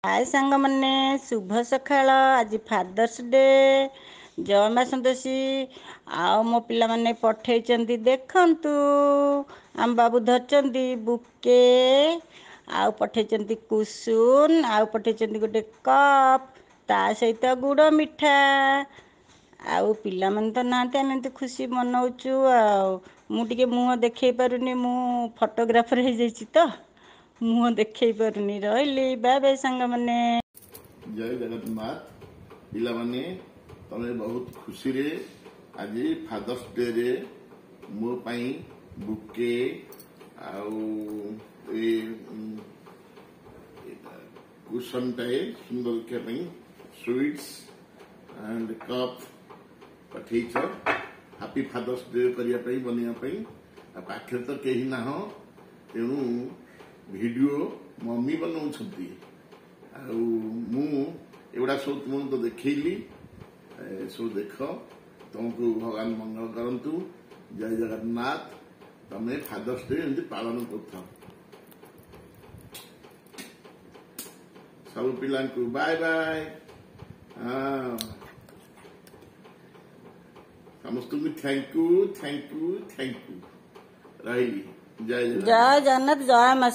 हाय सांग मैंने शुभ सकाळ आज फादर्स डे जय मां सन्तोषी आओ मो पिला माने पठेइचंदी देखंतु आम बाबू धरचंदी बुके आओ पठेइचंदी कुसुन आओ पठेइचंदी गोटे कप ता सहित गुड़ मिठा आउ पिला मन तो नाते आम एमती खुशी मनाउचु मु टिके मुह देखई पारुनी मु फोटोग्राफर हो जाइछि तो मुह देखई पारुनी रहिली बाय बाय सांग माने जय जगन्नाथ पिला माने तमे बहुत खुशी रे आज फादर्स डे रे मो पाई बुके आउ ए कुशन टाए सुंदर के पाई स्वीट्स एंड कप पठेइछ हैप्पी फादर्स डे करिया पाई बनिया पाई पाखे तो केही ना हो तेणु वीडियो मम्मी बनाउछंती एगुड़ा सब तुम तो देखली सब देख तुमको भगवान मंगल करंतु जय जगन्नाथ तमें फादर्स डे एमती पालन कर सब पिला बाय बाय समस्त thank you thank you thank you रही जय जय जगन्नाथ जय मां